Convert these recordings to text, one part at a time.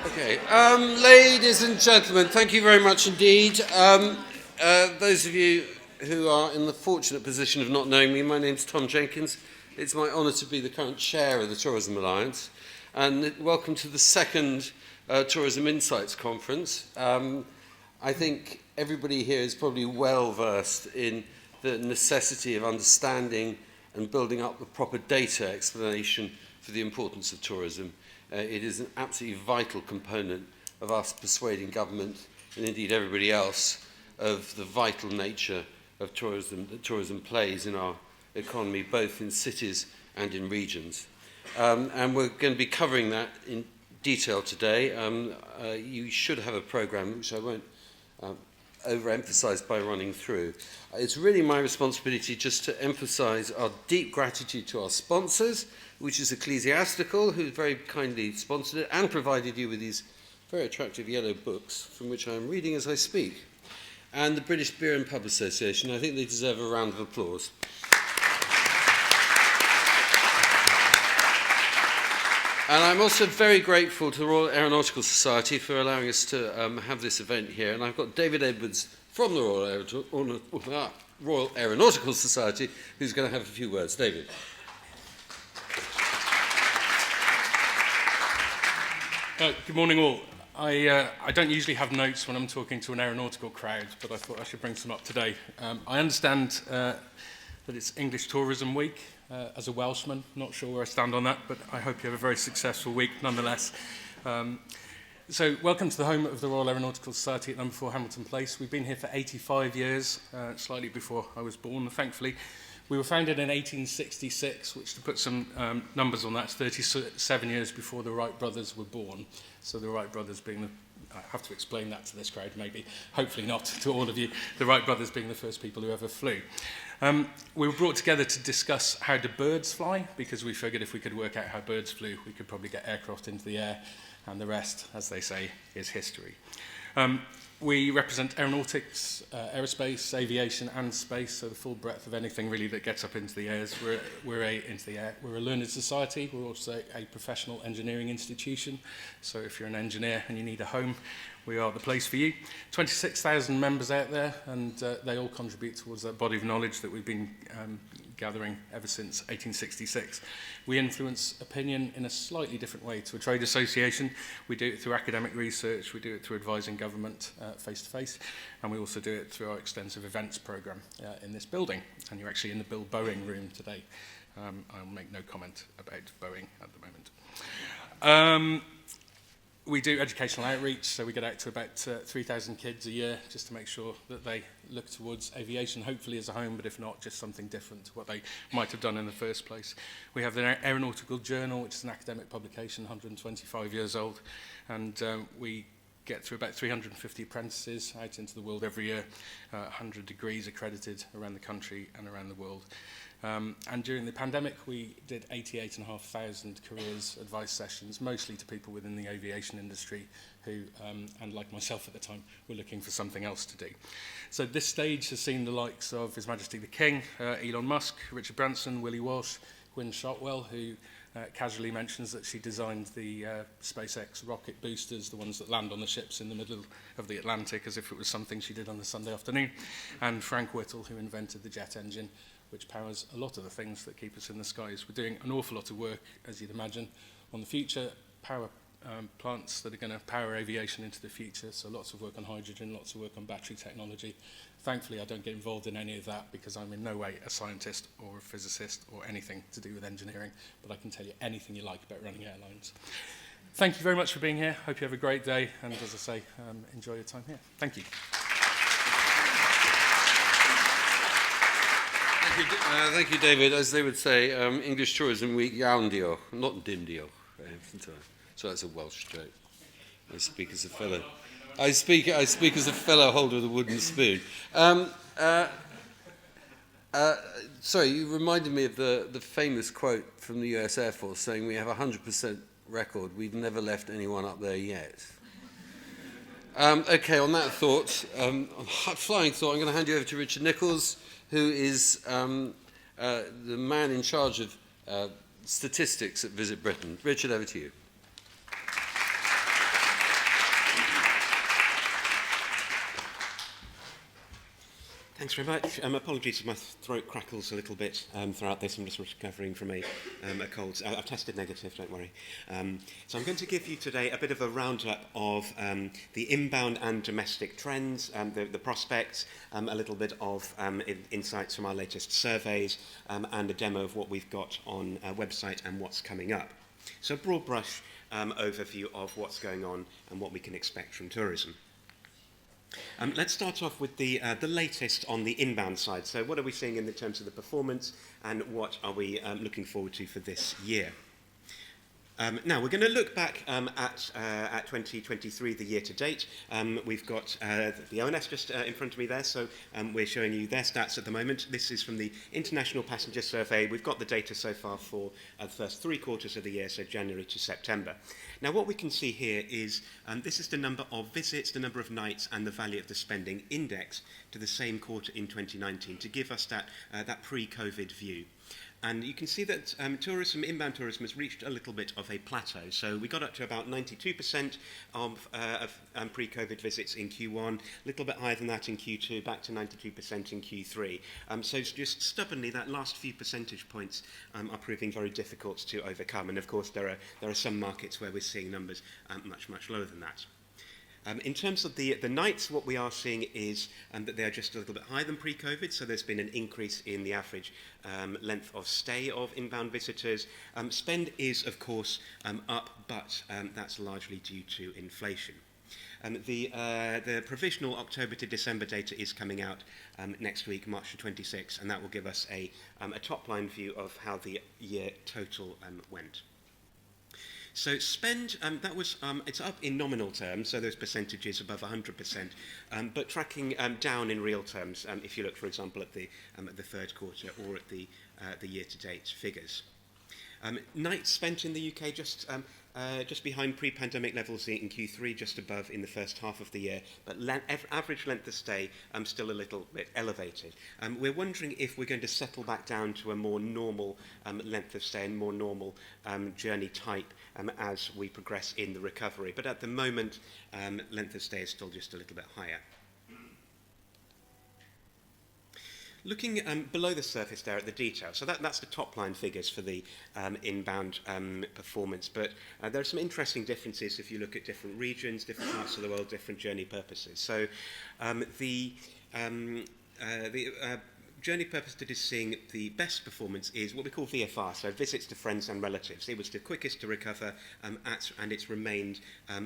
Okay, ladies and gentlemen, thank you very much indeed. Those of you who are in the fortunate position of not knowing me, my name's Tom Jenkins. It's my honour to be the current chair of the Tourism Alliance, and welcome to the second Tourism Insights Conference. I think everybody here is probably well versed in the necessity of understanding and building up the proper data explanation for the importance of tourism. It is an absolutely vital component of us persuading government and indeed everybody else of the vital nature of tourism that tourism plays in our economy, both in cities and in regions. And we're going to be covering that in detail today. You should have a programme, which I won't overemphasize by running through. It's really my responsibility just to emphasize our deep gratitude to our sponsors, which is Ecclesiastical, who very kindly sponsored it and provided you with these very attractive yellow books, from which I'm reading as I speak, and the British Beer and Pub Association. I think they deserve a round of applause. And I'm also very grateful to the Royal Aeronautical Society for allowing us to have this event here. And I've got David Edwards from the Royal Aeronautical Society, who's going to have a few words. David. Good morning all. I don't usually have notes when I'm talking to an aeronautical crowd, but I thought I should bring some up today. I understand that it's English Tourism Week. As a Welshman, not sure where I stand on that, but I hope you have a very successful week nonetheless. So welcome to the home of the Royal Aeronautical Society at number 4 Hamilton Place. We've been here for 85 years, slightly before I was born, thankfully. We were founded in 1866, which, to put some numbers on that, is 37 years before the Wright brothers were born. So the Wright brothers being I have to explain that to this crowd maybe, hopefully not to all of you, the Wright brothers being the first people who ever flew. We were brought together to discuss how do birds fly, because we figured if we could work out how birds flew, we could probably get aircraft into the air, and the rest, as they say, is history. We represent aeronautics, aerospace, aviation and space, so the full breadth of anything really that gets up into the air. We're a learned society. We're also a professional engineering institution, so if you're an engineer and you need a home, we are the place for you. 26,000 members out there, and they all contribute towards that body of knowledge that we've been gathering ever since 1866. We influence opinion in a slightly different way to a trade association. We do it through academic research, we do it through advising government face-to-face, and we also do it through our extensive events programme in this building. And you're actually in the Bill Boeing room today. I'll make no comment about Boeing at the moment. We do educational outreach, so we get out to about 3,000 kids a year just to make sure that they look towards aviation, hopefully as a home, but if not, just something different to what they might have done in the first place. We have the Aeronautical Journal, which is an academic publication, 125 years old, and we get through about 350 apprentices out into the world every year, 100 degrees accredited around the country and around the world. And during the pandemic, we did 88,500 careers advice sessions, mostly to people within the aviation industry who, and like myself at the time, were looking for something else to do. So this stage has seen the likes of His Majesty the King, Elon Musk, Richard Branson, Willie Walsh, Gwynne Shotwell, who casually mentions that she designed the SpaceX rocket boosters, the ones that land on the ships in the middle of the Atlantic, as if it was something she did on a Sunday afternoon, and Frank Whittle, who invented the jet engine, which powers a lot of the things that keep us in the skies. We're doing an awful lot of work, as you'd imagine, on the future power plants that are going to power aviation into the future, so lots of work on hydrogen, lots of work on battery technology. Thankfully, I don't get involved in any of that because I'm in no way a scientist or a physicist or anything to do with engineering, but I can tell you anything you like about running airlines. Thank you very much for being here. Hope you have a great day, and as I say, enjoy your time here. Thank you. Thank you, David. As they would say, English Tourism Week, iawn diolch, not dim diolch. So that's a Welsh joke. I speak as a fellow. I speak as a fellow holder of the wooden spoon. Sorry, you reminded me of the famous quote from the US Air Force saying we have a 100% record. We've never left anyone up there yet. Okay, on that thought, flying thought, I'm going to hand you over to Richard Nicholls, who is the man in charge of statistics at VisitBritain. Richard, over to you. Thanks very much. Apologies if my throat crackles a little bit throughout this. I'm just recovering from a cold. I've tested negative, don't worry. So I'm going to give you today a bit of a roundup of the inbound and domestic trends, the prospects, a little bit of insights from our latest surveys, and a demo of what we've got on our website and what's coming up. So a broad brush overview of what's going on and what we can expect from tourism. Let's start off with the latest on the inbound side. So what are we seeing in terms of the performance, and what are we looking forward to for this year? Now, we're going to look back at 2023, the year to date. We've got the ONS just in front of me there, so we're showing you their stats at the moment. This is from the International Passenger Survey. We've got the data so far for the first 3 quarters of the year, so January to September. Now, what we can see here is this is the number of visits, the number of nights, and the value of the spending index to the same quarter in 2019 to give us that pre-COVID view. And you can see that inbound tourism has reached a little bit of a plateau. So we got up to about 92% of pre-COVID visits in Q1, a little bit higher than that in Q2, back to 92% in Q3. So it's just stubbornly, that last few percentage points are proving very difficult to overcome. And of course, there are some markets where we're seeing numbers much, much lower than that. In terms of the nights, what we are seeing is that they are just a little bit higher than pre-COVID, so there's been an increase in the average length of stay of inbound visitors. Spend is, of course, up, but that's largely due to inflation. The provisional October to December data is coming out next week, March the 26th, and that will give us a top-line view of how the year total went. So spend, it's up in nominal terms, so those percentages above 100%, but tracking down in real terms, if you look, for example, at the third quarter or at the year-to-date figures. Nights spent in the UK just behind pre-pandemic levels in Q3, just above in the first half of the year, but average length of stay still a little bit elevated. We're wondering if we're going to settle back down to a more normal length of stay and more normal journey type as we progress in the recovery. But at the moment, length of stay is still just a little bit higher. Looking below the surface there at the detail, so that's the top-line figures for the inbound performance, but there are some interesting differences if you look at different regions, different parts of the world, different journey purposes. So the journey purpose that is seeing the best performance is what we call VFR, so visits to friends and relatives. It was the quickest to recover, and it's remained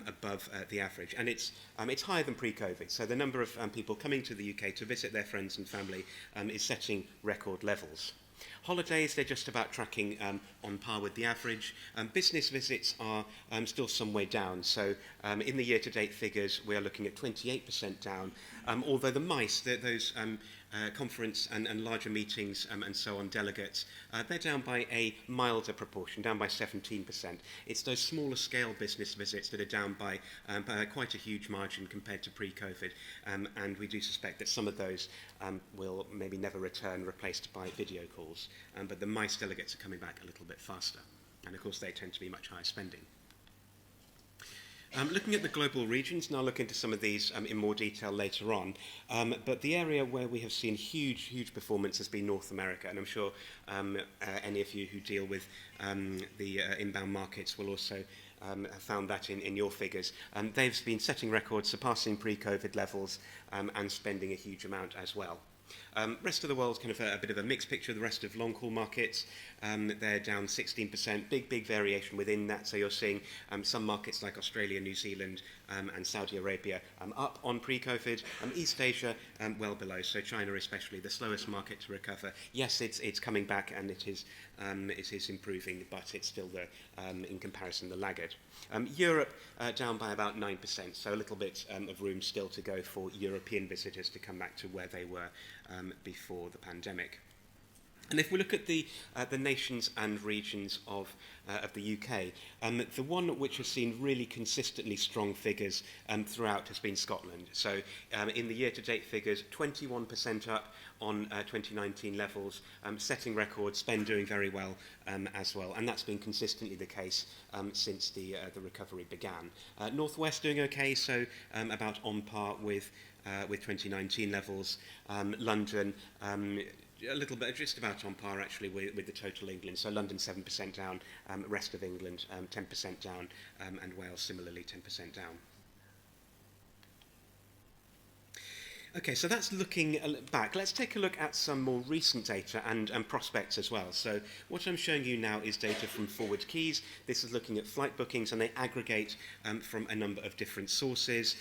above the average. And it's higher than pre-COVID. So the number of people coming to the UK to visit their friends and family is setting record levels. Holidays, they're just about tracking on par with the average. Business visits are still some way down. So in the year-to-date figures, we are looking at 28% down, although the MICE, those conference and larger meetings and so on, delegates, they're down by a milder proportion, down by 17%. It's those smaller scale business visits that are down by quite a huge margin compared to pre-COVID, and we do suspect that some of those will maybe never return, replaced by video calls. But the MICE delegates are coming back a little bit faster, and of course they tend to be much higher spending. Looking at the global regions, and I'll look into some of these in more detail later on, but the area where we have seen huge performance has been North America, and I'm sure any of you who deal with the inbound markets will also have found that in your figures. They've been setting records, surpassing pre-COVID levels, and spending a huge amount as well. Rest of the world, kind of a bit of a mixed picture. The rest of long-haul markets, they're down 16%. Big variation within that. So you're seeing some markets like Australia, New Zealand, and Saudi Arabia up on pre-COVID. East Asia well below. So China, especially the slowest market to recover. Yes, it's coming back and it is improving, but it's still in comparison the laggard. Europe down by about 9%. So a little bit of room still to go for European visitors to come back to where they were before the pandemic. And if we look at the nations and regions of the UK, the one which has seen really consistently strong figures throughout has been Scotland. So in the year-to-date figures, 21% up on 2019 levels, setting records, spend doing very well as well, and that's been consistently the case since the recovery began. Northwest doing okay, so about on par with with 2019 levels. London, a little bit, just about on par actually with the total England. So London 7% down, rest of England 10% down, and Wales similarly 10% down. Okay, so that's looking back. Let's take a look at some more recent data and prospects as well. So what I'm showing you now is data from Forward Keys. This is looking at flight bookings, and they aggregate from a number of different sources,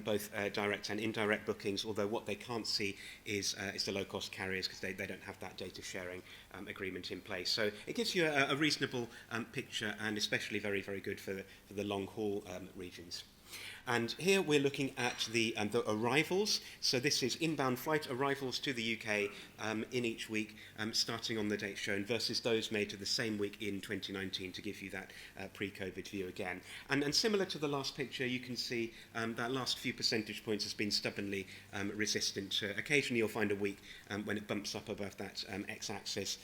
both direct and indirect bookings, although what they can't see is the low-cost carriers because they don't have that data sharing agreement in place. So it gives you a reasonable picture, and especially very, very good for the long-haul regions. And here we're looking at the arrivals. So this is inbound flight arrivals to the UK in each week, starting on the date shown, versus those made to the same week in 2019 to give you that pre-COVID view again. And similar to the last picture, you can see that last few percentage points has been stubbornly resistant. Occasionally you'll find a week when it bumps up above that x-axis.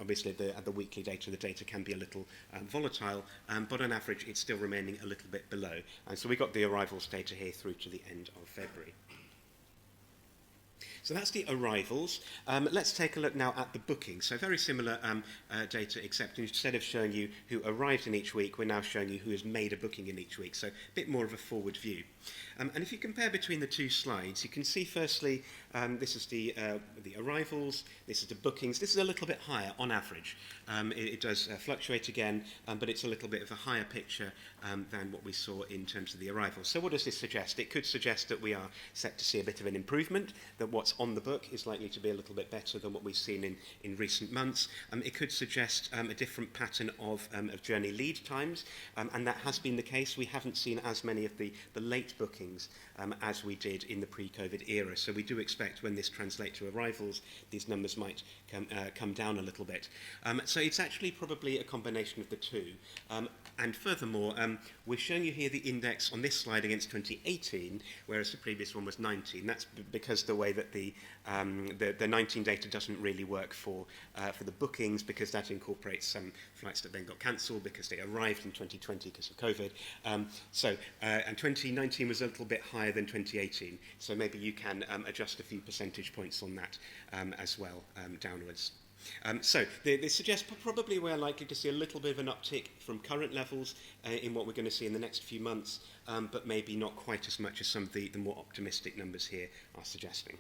Obviously at the weekly data, the data can be a little volatile, but on average it's still remaining a little bit below. And so we got the arrivals data here through to the end of February. So that's the arrivals. Let's take a look now at the bookings. So very similar data, except instead of showing you who arrived in each week, we're now showing you who has made a booking in each week. So a bit more of a forward view. And if you compare between the two slides, you can see firstly, this is the arrivals, this is the bookings. This is a little bit higher on average. It does fluctuate again, but it's a little bit of a higher picture than what we saw in terms of the arrivals. So what does this suggest? It could suggest that we are set to see a bit of an improvement, that what's on the book is likely to be a little bit better than what we've seen in recent months. It could suggest a different pattern of journey lead times, and that has been the case. We haven't seen as many of the late bookings as we did in the pre-COVID era. So we do expect when this translates to arrivals, these numbers might come down a little bit. So it's actually probably a combination of the two. And furthermore, we're showing you here the index on this slide against 2018, whereas the previous one was 19. That's because the way that the 19 data doesn't really work for the bookings, because that incorporates some flights that then got cancelled because they arrived in 2020 because of COVID. And 2019 was a little bit higher than 2018. So maybe you can adjust a few percentage points on that as well downwards. So this suggests probably we're likely to see a little bit of an uptick from current levels in what we're going to see in the next few months, but maybe not quite as much as some of the more optimistic numbers here are suggesting.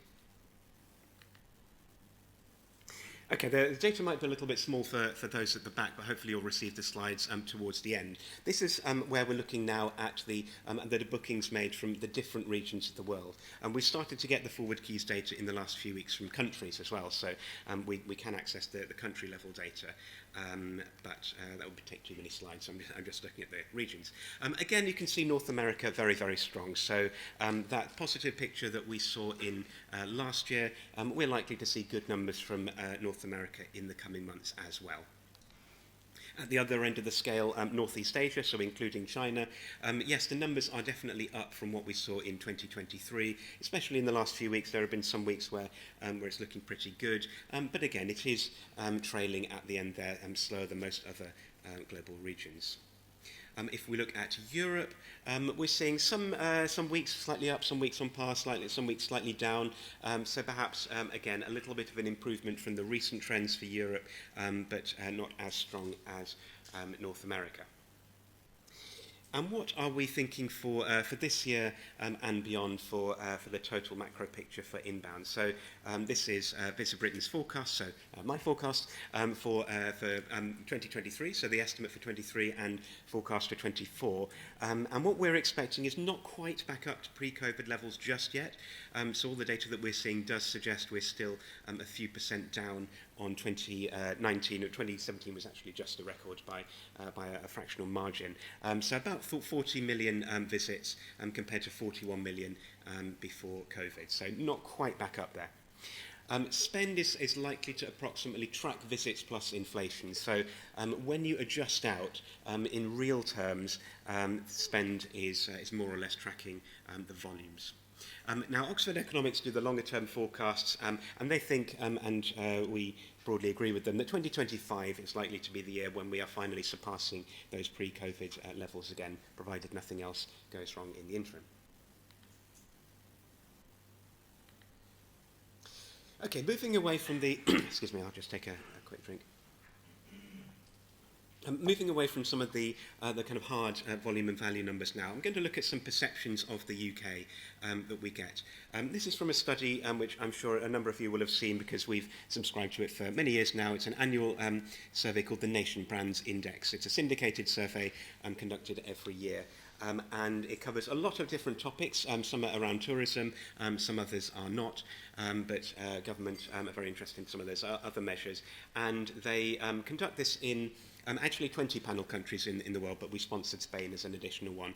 Okay, the data might be a little bit small for those at the back, but hopefully you'll receive the slides towards the end. This is where we're looking now at the bookings made from the different regions of the world. And we started to get the Forward Keys data in the last few weeks from countries as well, so we can access the country level data, but that would take too many slides, so I'm just looking at the regions. Again, you can see North America very, very strong. So that positive picture that we saw in last year, we're likely to see good numbers from North America in the coming months as well. At the other end of the scale, Northeast Asia, so including China, yes, the numbers are definitely up from what we saw in 2023, especially in the last few weeks. There have been some weeks where it's looking pretty good, but again, it is trailing at the end there, slower than most other global regions. If we look at Europe, we're seeing some weeks slightly up, some weeks on par, some weeks slightly down. So perhaps, again, a little bit of an improvement from the recent trends for Europe, but not as strong as North America. And what are we thinking for this year and beyond for the total macro picture for inbound? So this is VisitBritain's forecast, so my forecast for 2023, so the estimate for 23 and forecast for 24. And what we're expecting is not quite back up to pre-COVID levels just yet. So all the data that we're seeing does suggest we're still a few percent down on 2019. 2017 was actually just a record by a fractional margin. So about 40 million visits compared to 41 million before COVID. So not quite back up there. Spend is likely to approximately track visits plus inflation. So when you adjust out, in real terms, spend is more or less tracking the volumes. Now, Oxford Economics do the longer-term forecasts, and they think, and we broadly agree with them, that 2025 is likely to be the year when we are finally surpassing those pre-COVID levels again, provided nothing else goes wrong in the interim. Okay, moving away from the... excuse me, I'll just take a quick drink. Moving away from some of the kind of hard volume and value numbers now, I'm going to look at some perceptions of the UK that we get. This is from a study which I'm sure a number of you will have seen because we've subscribed to it for many years now. It's an annual survey called the Nation Brands Index. It's a syndicated survey conducted every year. And it covers a lot of different topics. Some are around tourism, some others are not, but government are very interested in some of those other measures. And they conduct this in actually 20 panel countries in the world, but we sponsored Spain as an additional one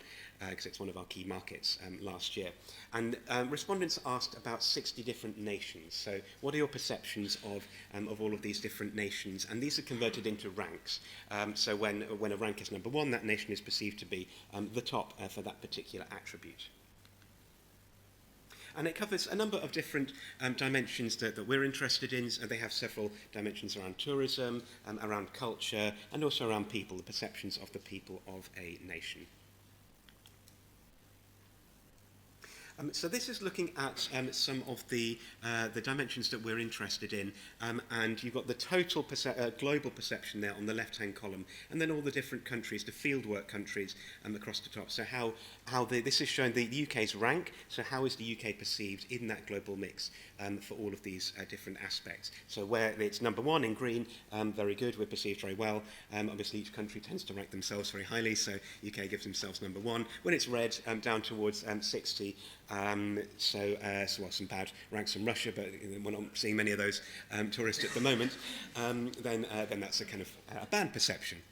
because it's one of our key markets last year. And respondents asked about 60 different nations. So what are your perceptions of all of these different nations? And these are converted into ranks. So when a rank is number one, that nation is perceived to be the top for that particular attribute. And it covers a number of different dimensions that we're interested in. They have several dimensions around tourism, around culture, and also around people, the perceptions of the people of a nation. So this is looking at some of the dimensions that we're interested in, and you've got the total global perception there on the left-hand column, and then all the different countries, the fieldwork countries, across the top. So this is showing the UK's rank. So how is the UK perceived in that global mix for all of these different aspects? So where it's number one in green, very good, we're perceived very well. Obviously, each country tends to rank themselves very highly, so UK gives themselves number one. When it's red, down towards 60. Some bad ranks from Russia, but we're not seeing many of those tourists at the moment. Then that's a kind of a bad perception.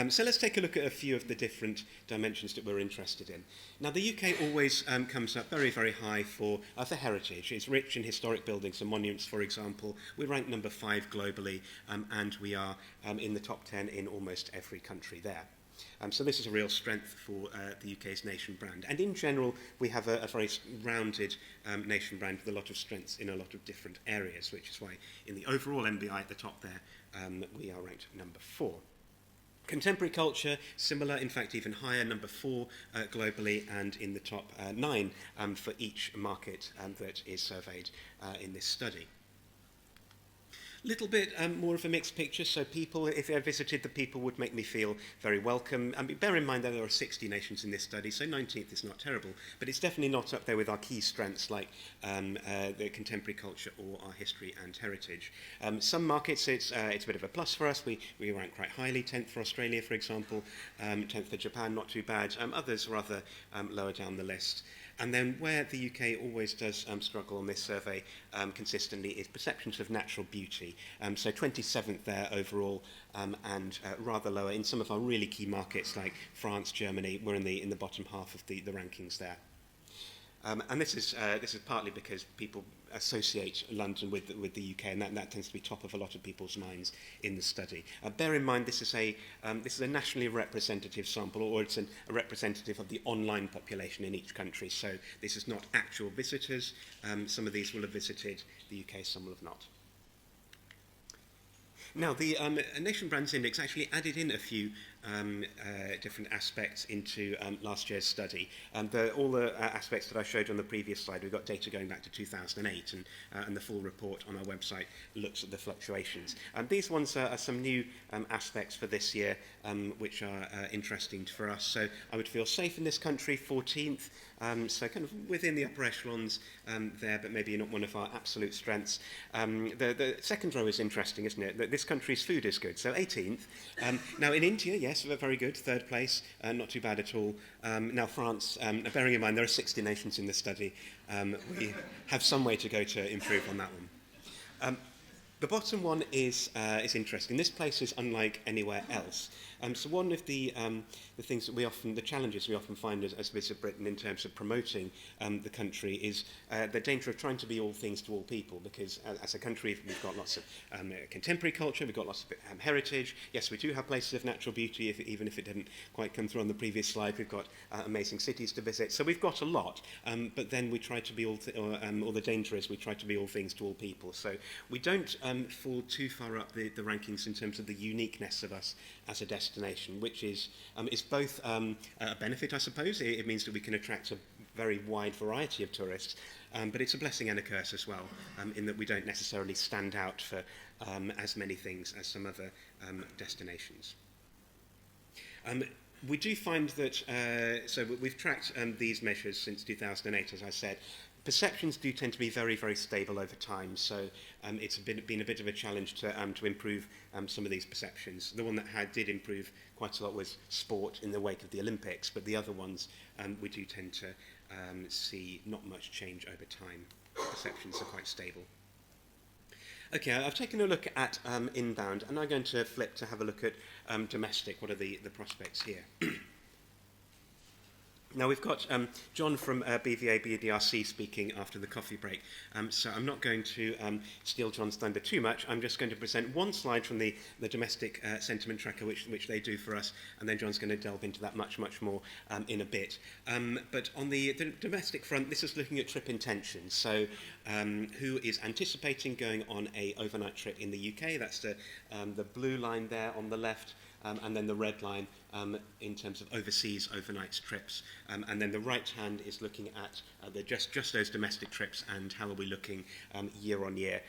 So let's take a look at a few of the different dimensions that we're interested in. Now, the UK always comes up very, very high for heritage. It's rich in historic buildings and monuments, for example. We rank number 5 globally, and we are in the top 10 in almost every country there. So this is a real strength for the UK's nation brand. And in general, we have a very rounded nation brand with a lot of strengths in a lot of different areas, which is why in the overall MBI at the top there, we are ranked number 4. Contemporary culture, similar, in fact even higher, number 4 globally, and in the top 9 for each market that is surveyed in this study. Little bit more of a mixed picture, so people, if I visited, the people would make me feel very welcome. Bear in mind that there are 60 nations in this study, so 19th is not terrible, but it's definitely not up there with our key strengths like the contemporary culture or our history and heritage. Some markets, it's a bit of a plus for us. We rank quite highly, 10th for Australia, for example, 10th for Japan, not too bad. Others rather lower down the list. And then where the UK always does struggle on this survey consistently is perceptions of natural beauty. So 27th there overall, and rather lower in some of our really key markets like France, Germany. We're in the bottom half of the rankings there. And this is partly because people associate London with the UK, and that tends to be top of a lot of people's minds in the study. Bear in mind this is a nationally representative sample, or it's a representative of the online population in each country. So this is not actual visitors. Some of these will have visited the UK, some will have not. Now, the Nation Brands Index actually added in a few different aspects into last year's study. All the aspects that I showed on the previous slide, we've got data going back to 2008, and the full report on our website looks at the fluctuations. These ones are some new aspects for this year, which are interesting for us. So I would feel safe in this country, 14th, so kind of within the upper echelons there, but maybe not one of our absolute strengths. The second row is interesting, isn't it? That this country's food is good, so 18th. Now in India, yes, very good, 3rd place, not too bad at all. Now France, bearing in mind there are 60 nations in this study, we have some way to go to improve on that one. The bottom one is interesting. This place is unlike anywhere else. So one of the things that the challenges we often find as Visit Britain in terms of promoting the country is the danger of trying to be all things to all people, because as a country we've got lots of contemporary culture, we've got lots of heritage. Yes, we do have places of natural beauty, even if it didn't quite come through on the previous slide. We've got amazing cities to visit, so we've got a lot. But then we try to be or the danger is we try to be all things to all people. So we don't fall too far up the rankings in terms of the uniqueness of us as a destination, which is both a benefit, I suppose. It means that we can attract a very wide variety of tourists, but it's a blessing and a curse as well, in that we don't necessarily stand out for as many things as some other destinations. We do find that, so we've tracked these measures since 2008, as I said. Perceptions do tend to be very, very stable over time, so it's been a bit of a challenge to improve some of these perceptions. The one that did improve quite a lot was sport in the wake of the Olympics, but the other ones we do tend to see not much change over time. Perceptions are quite stable. Okay, I've taken a look at inbound, and I'm going to flip to have a look at domestic. What are the prospects here? Now, we've got John from BVA BDRC speaking after the coffee break, so I'm not going to steal John's thunder too much. I'm just going to present one slide from the domestic sentiment tracker, which they do for us, and then John's going to delve into that much more in a bit. But on the domestic front, this is looking at trip intentions. So who is anticipating going on a overnight trip in the UK? That's the blue line there on the left. And then the red line in terms of overseas overnight trips. And then the right hand is looking at just those domestic trips and how are we looking year on year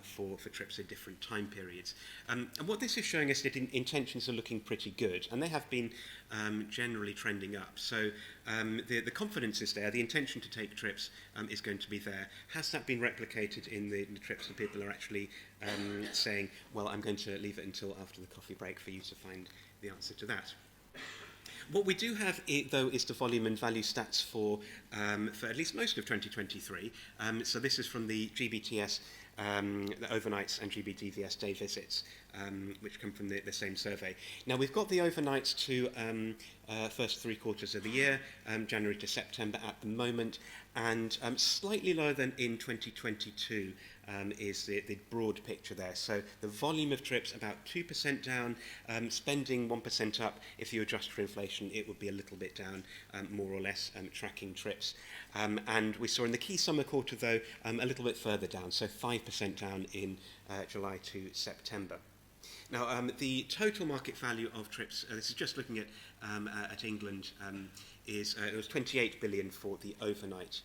for trips at different time periods. And what this is showing us that intentions are looking pretty good, and they have been generally trending up. So the confidence is there, the intention to take trips is going to be there. Has that been replicated in the trips that people are actually saying, well, I'm going to leave it until after the coffee break for you to find the answer to that? What we do have, though, is the volume and value stats for at least most of 2023. So this is from the GBTS, the overnights and GBTVS day visits, which come from the same survey. Now, we've got the overnights to first 3 quarters of the year, January to September at the moment, and slightly lower than in 2022 is the broad picture there. So the volume of trips about 2% down, spending 1% up. If you adjust for inflation, it would be a little bit down, more or less, tracking trips. And we saw in the key summer quarter, though, a little bit further down, so 5% down in July to September. Now, the total market value of trips, this is just looking at England, it was 28 billion for the overnight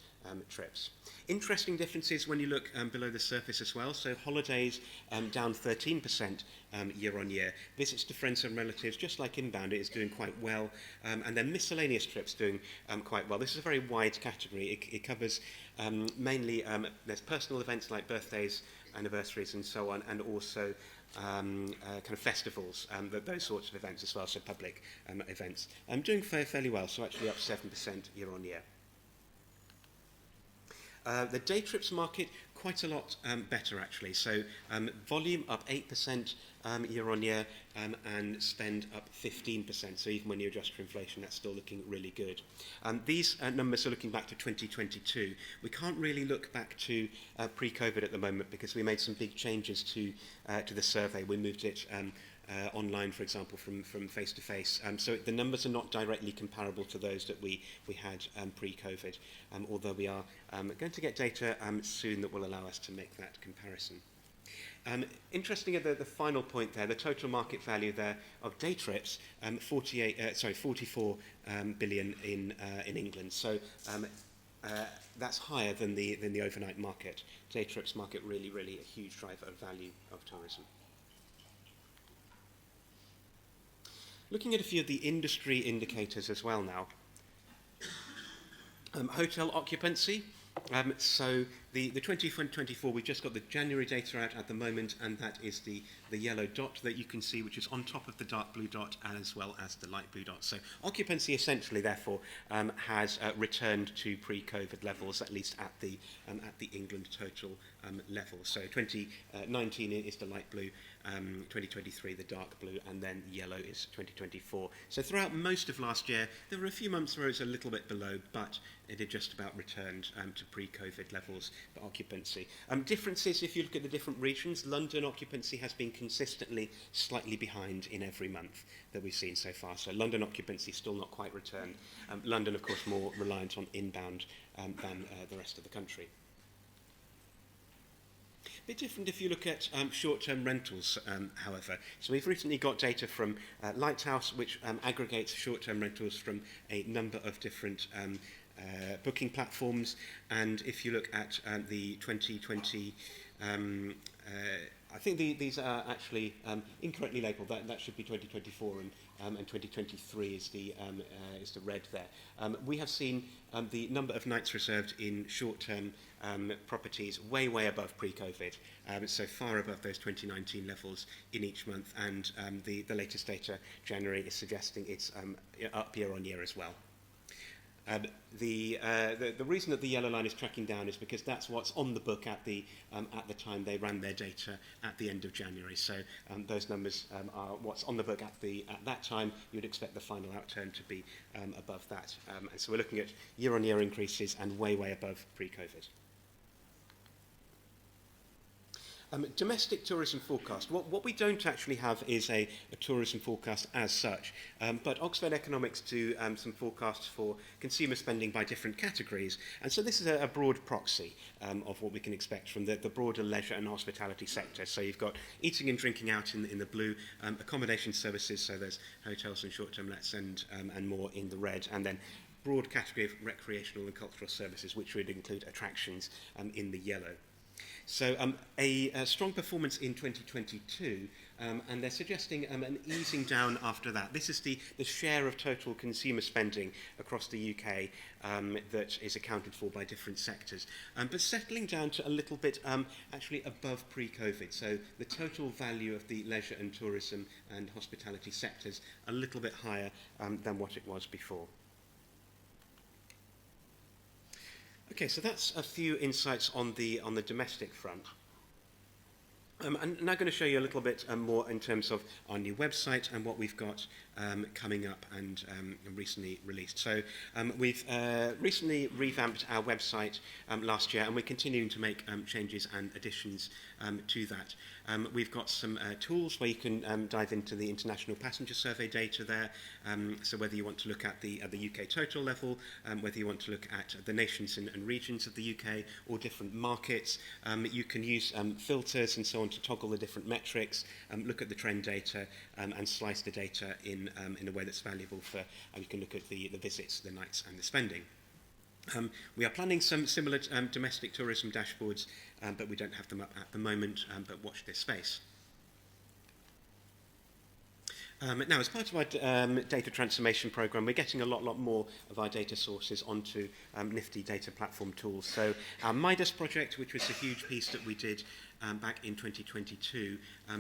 trips. Interesting differences when you look below the surface as well. So holidays down 13% year on year. Visits to friends and relatives, just like inbound, it is doing quite well. And then miscellaneous trips doing quite well. This is a very wide category. It covers mainly, there's personal events like birthdays, anniversaries and so on, and also kind of festivals, those sorts of events as well, so public events. Doing fairly well, so actually up 7% year on year. The day trips market, quite a lot better actually. So volume up 8% year on year and spend up 15%. So even when you adjust for inflation, that's still looking really good. These numbers are looking back to 2022. We can't really look back to pre-COVID at the moment because we made some big changes to the survey. We moved it online, for example, from face-to-face. So the numbers are not directly comparable to those that we had pre-COVID, although we are going to get data soon that will allow us to make that comparison. Interesting at the final point there, the total market value there of day trips, 44 billion in England. So that's higher than the overnight market. Day trips market really a huge driver of value of tourism. Looking at a few of the industry indicators as well now. Hotel occupancy. So the 2024, we've just got the January data out at the moment, and that is the yellow dot that you can see, which is on top of the dark blue dot as well as the light blue dot. So occupancy essentially, therefore, has returned to pre-COVID levels, at least at the England total level. So 2019 is the light blue, 2023 the dark blue, and then yellow is 2024. So throughout most of last year, there were a few months where it was a little bit below, but it had just about returned to pre-COVID levels for occupancy. Differences, if you look at the different regions, London occupancy has been consistently slightly behind in every month that we've seen so far. So London occupancy still not quite returned. London, of course, more reliant on inbound than the rest of the country. bit different if you look at short-term rentals, however. So we've recently got data from Lighthouse, which aggregates short-term rentals from a number of different booking platforms. And if you look at the 2020, I think these are actually incorrectly labelled. That should be 2024, and 2023 is the red there. We have seen the number of nights reserved in short-term properties way above pre-COVID, so far above those 2019 levels in each month, and the latest data, January, is suggesting it's up year on year as well. The reason that the yellow line is tracking down is because that's what's on the book at the time they ran their data at the end of January. So those numbers are what's on the book at that time. You'd expect the final outturn to be above that. And so we're looking at year-on-year increases and way above pre-COVID. Domestic tourism forecast. What we don't actually have is a tourism forecast as such, but Oxford Economics do some forecasts for consumer spending by different categories, and so this is a broad proxy of what we can expect from the broader leisure and hospitality sector. So you've got eating and drinking out in the blue, accommodation services, so there's hotels and short-term lets and more in the red, and then broad category of recreational and cultural services, which would include attractions in the yellow. So a strong performance in 2022, and they're suggesting an easing down after that. This is the share of total consumer spending across the UK that is accounted for by different sectors, but settling down to a little bit actually above pre-COVID. So the total value of the leisure and tourism and hospitality sectors a little bit higher than what it was before. Okay, so that's a few insights on the domestic front. I'm now going to show you a little bit more in terms of our new website and what we've got coming up and recently released. So we've recently revamped our website last year, and we're continuing to make changes and additions to that. We've got some tools where you can dive into the international passenger survey data there. So whether you want to look at the UK total level, whether you want to look at the nations and regions of the UK or different markets, you can use filters and so on to toggle the different metrics, look at the trend data, and slice the data in a way that's valuable for, you can look at the visits, the nights, and the spending. We are planning some similar domestic tourism dashboards, but we don't have them up at the moment, but watch this space. Now, as part of our data transformation program, we're getting a lot more of our data sources onto nifty data platform tools. So our Midas project, which was a huge piece that we did back in 2022,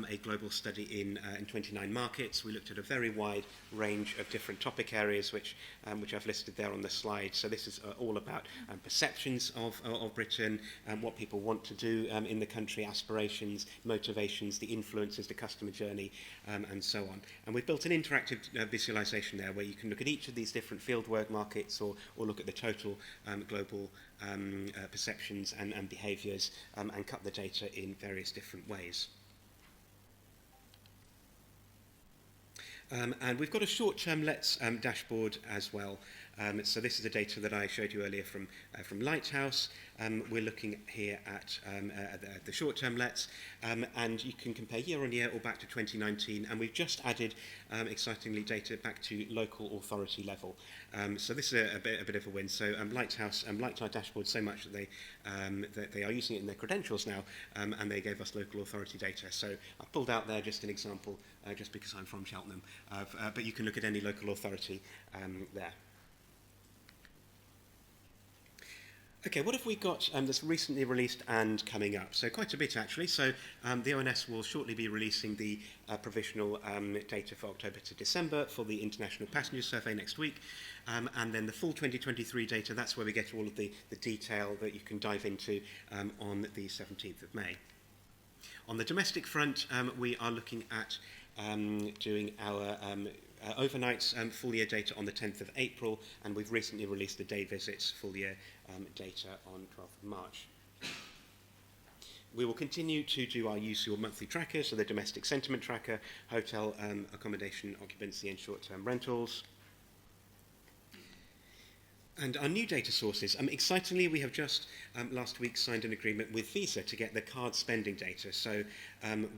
a global study in 29 markets. We looked at a very wide range of different topic areas, which I've listed there on the slide. So this is all about perceptions of Britain, what people want to do in the country, aspirations, motivations, the influences, the customer journey, and so on. And we've built an interactive visualization there where you can look at each of these different fieldwork markets or look at the total global perceptions and behaviours and cut the data in various different ways. And we've got a short-term lets dashboard as well. So this is the data that I showed you earlier from Lighthouse. We're looking here at the short-term lets, and you can compare year on year or back to 2019. And we've just added, excitingly, data back to local authority level. So this is a bit of a win. So Lighthouse liked our dashboard so much that they are using it in their credentials now, and they gave us local authority data. So I pulled out there just an example, just because I'm from Cheltenham, but you can look at any local authority there. Okay, what have we got that's recently released and coming up? So quite a bit, actually. So the ONS will shortly be releasing the provisional data for October to December for the International Passenger Survey next week. And then the full 2023 data, that's where we get all of the detail that you can dive into on the 17th of May. On the domestic front, we are looking at doing our overnights full year data on the 10th of April, and we've recently released the day visits full year data on 12th of March. We will continue to do our usual monthly trackers, so the domestic sentiment tracker, hotel accommodation occupancy and short-term rentals. And our new data sources, excitingly, we have just last week signed an agreement with Visa to get the card spending data. So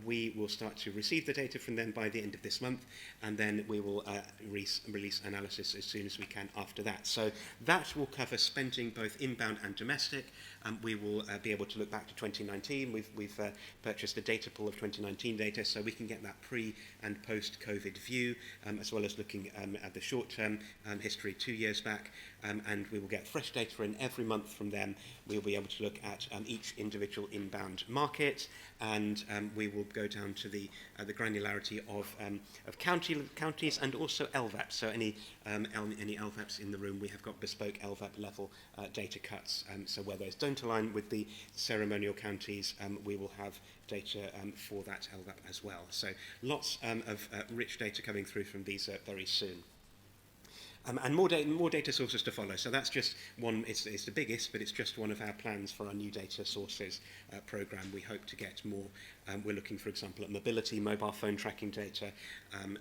we will start to receive the data from them by the end of this month, and then we will release analysis as soon as we can after that. So that will cover spending both inbound and domestic. We will be able to look back to 2019. We've purchased a data pool of 2019 data, so we can get that pre- and post-COVID view, as well as looking at the short-term history 2 years back. And we will get fresh data in every month from them. We'll be able to look at each individual inbound market, and we will go down to the granularity of counties and also LVAPs. So any LVAPs in the room, we have got bespoke LVAP level data cuts. So where those don't align with the ceremonial counties, we will have data for that LVAP as well. So lots of rich data coming through from these very soon. And more data sources to follow. So that's just one, it's the biggest, but it's just one of our plans for our new data sources program. We hope to get more. We're looking, for example, at mobility, mobile phone tracking data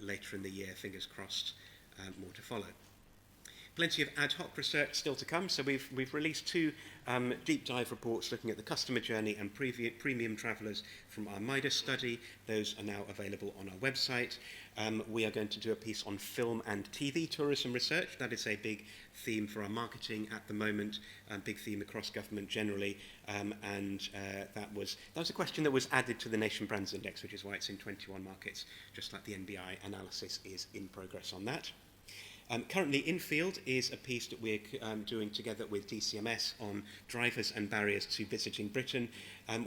later in the year, fingers crossed, more to follow. Plenty of ad hoc research still to come. So we've released 2 deep dive reports looking at the customer journey and premium travellers from our Midas study. Those are now available on our website. We are going to do a piece on film and TV tourism research. That is a big theme for our marketing at the moment, big theme across government generally. That was a question that was added to the Nation Brands Index, which is why it's in 21 markets, just like the NBI analysis is in progress on that. Currently in field is a piece that we're doing together with DCMS on drivers and barriers to visiting Britain.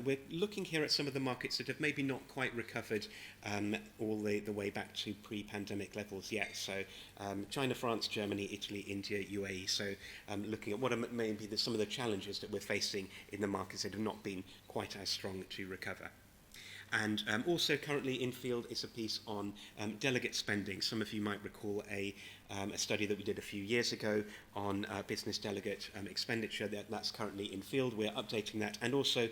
We're looking here at some of the markets that have maybe not quite recovered all the way back to pre-pandemic levels yet. So China, France, Germany, Italy, India, UAE. So looking at what are maybe some of the challenges that we're facing in the markets that have not been quite as strong to recover. And also currently in field is a piece on delegate spending. Some of you might recall a study that we did a few years ago on business delegate expenditure. That's currently in field. We're updating that, and also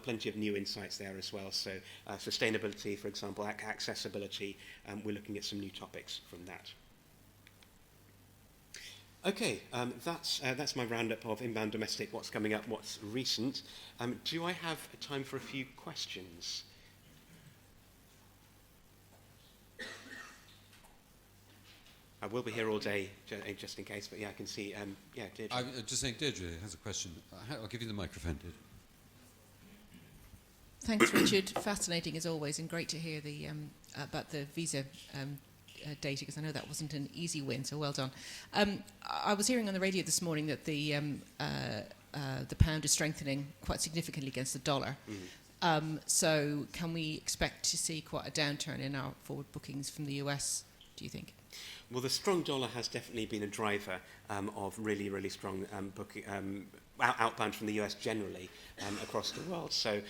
plenty of new insights there as well. So sustainability, for example, accessibility. We're looking at some new topics from that. Okay, that's my roundup of inbound domestic, what's coming up, what's recent. Do I have time for a few questions? I will be here all day, just in case, but yeah, I can see, Deirdre. I'm just saying, Deirdre has a question. I'll give you the microphone, Deirdre. Thanks, Richard. Fascinating as always, and great to hear about the visa data, because I know that wasn't an easy win, so well done. I was hearing on the radio this morning that the pound is strengthening quite significantly against the dollar. So can we expect to see quite a downturn in our forward bookings from the US, do you think? Well, the strong dollar has definitely been a driver of really, really strong booking, outbound from the US generally across the world. So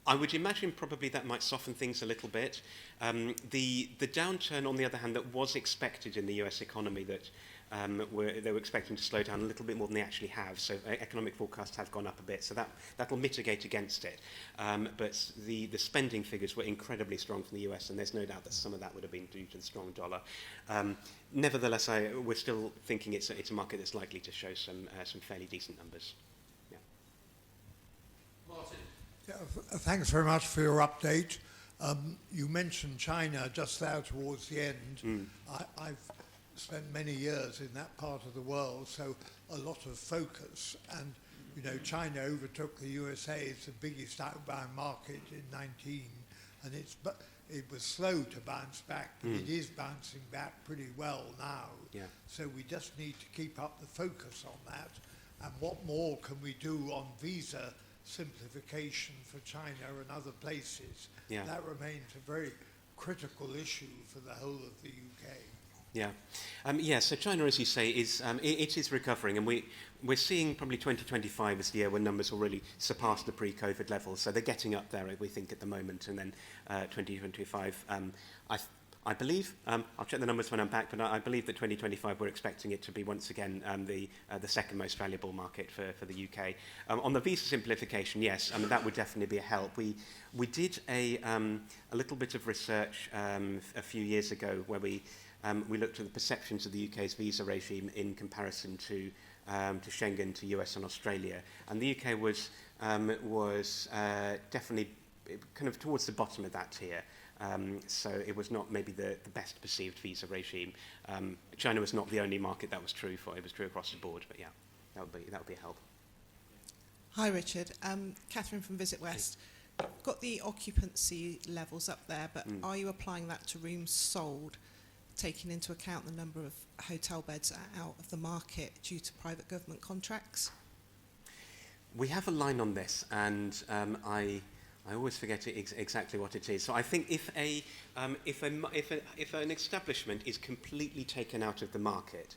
I would imagine probably that might soften things a little bit. The downturn, on the other hand, that was expected in the US economy, that they were expecting to slow down a little bit more than they actually have. So economic forecasts have gone up a bit, so that'll mitigate against it. But the spending figures were incredibly strong from the US, and there's no doubt that some of that would have been due to the strong dollar. Nevertheless, we're still thinking it's a market that's likely to show some fairly decent numbers. Yeah. Martin. Yeah, thanks very much for your update. You mentioned China just there towards the end. I've spent many years in that part of the world, so a lot of focus. And, you know, China overtook the USA as the biggest outbound market in 19, and it was slow to bounce back, but it is bouncing back pretty well now. Yeah. So we just need to keep up the focus on that. And what more can we do on visa simplification for China and other places? Yeah. That remains a very critical issue for the whole of the UK. Yeah, so China, as you say, it is recovering, and we're seeing probably 2025 as the year when numbers will really surpass the pre-COVID levels. So they're getting up there, we think, at the moment, and then 2025. I believe, I'll check the numbers when I'm back, but I believe that 2025 we're expecting it to be once again the second most valuable market for the UK. On the visa simplification, yes, that would definitely be a help. We did a little bit of research a few years ago where we we looked at the perceptions of the UK's visa regime in comparison to Schengen, to US and Australia. And the UK was definitely kind of towards the bottom of that tier. So it was not maybe the best perceived visa regime. China was not the only market that was true for. It was true across the board. But yeah, that would be a help. Hi, Richard. Catherine from Visit West. Got the occupancy levels up there, but are you applying that to rooms sold, taking into account the number of hotel beds out of the market due to private government contracts? We have a line on this, and I always forget exactly what it is. So I think if an establishment is completely taken out of the market,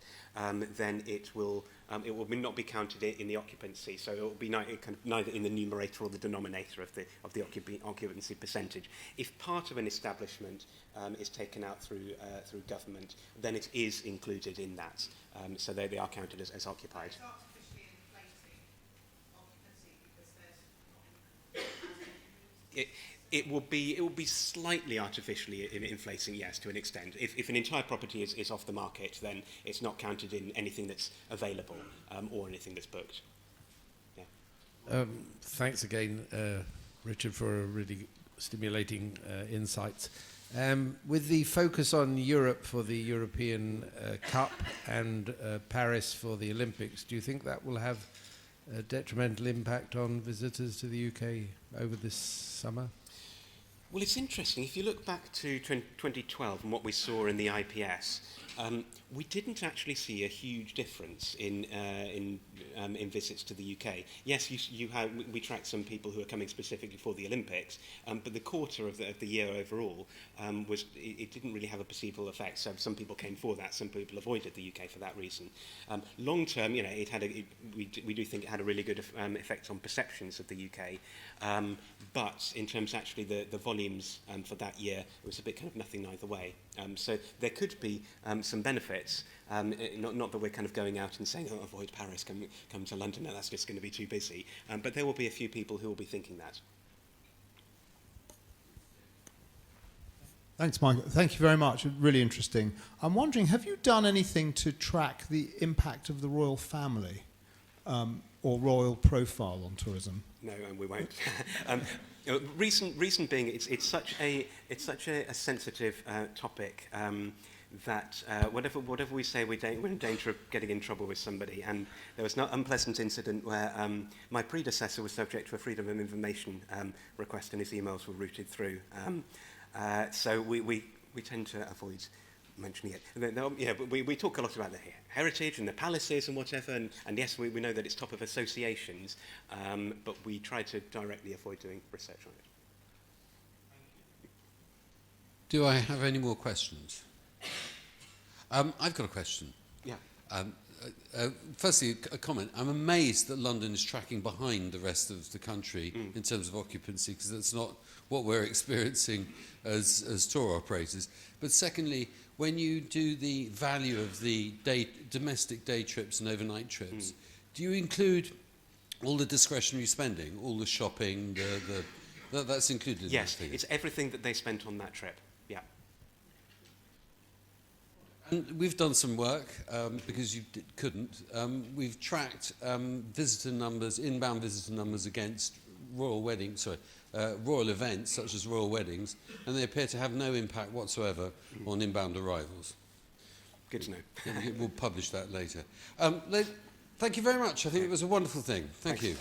then it will not be counted in the occupancy. So it will be neither in the numerator or the denominator of the occupancy percentage. If part of an establishment is taken out through government, then it is included in that. So they are counted as occupied. It will be slightly artificially inflating, yes, to an extent. If an entire property is off the market, then it's not counted in anything that's available or anything that's booked. Yeah. Thanks again, Richard, for a really stimulating insights. With the focus on Europe for the European Cup and Paris for the Olympics, do you think that will have a detrimental impact on visitors to the UK over this summer? Well, it's interesting. If you look back to 2012 and what we saw in the IPS, we didn't actually see a huge difference in visits to the UK. Yes, we tracked some people who are coming specifically for the Olympics, but the quarter of the year overall it didn't really have a perceivable effect. So some people came for that, some people avoided the UK for that reason. Long term, we do think it had a really good effect on perceptions of the UK, but in terms actually the volumes for that year, it was a bit kind of nothing either way. So there could be some benefits. Not that we're kind of going out and saying, avoid Paris, come to London, no, that's just going to be too busy. But there will be a few people who will be thinking that. Thanks, Mike. Thank you very much. Really interesting. I'm wondering, have you done anything to track the impact of the royal family or royal profile on tourism? No, and we won't. Reason being, it's such a sensitive topic that whatever we say, we're in danger of getting in trouble with somebody. And there was an unpleasant incident where my predecessor was subject to a freedom of information request, and his emails were routed through. So we tend to avoid mentioning it. But we talk a lot about the heritage and the palaces and whatever, and yes, we know that it's top of associations, but we try to directly avoid doing research on it. Do I have any more questions? I've got a question. Yeah. Firstly, a comment. I'm amazed that London is tracking behind the rest of the country in terms of occupancy, because that's not what we're experiencing as tour operators. But secondly, when you do the value of the domestic day trips and overnight trips, do you include all the discretionary spending, all the shopping, that's included in yes, that figure? It's everything that they spent on that trip. Yeah. And we've done some work, because you couldn't. We've tracked visitor numbers, inbound visitor numbers against royal events such as royal weddings, and they appear to have no impact whatsoever on inbound arrivals. Good to know. We'll publish that later. Thank you very much. I think it was a wonderful thing. Thank you.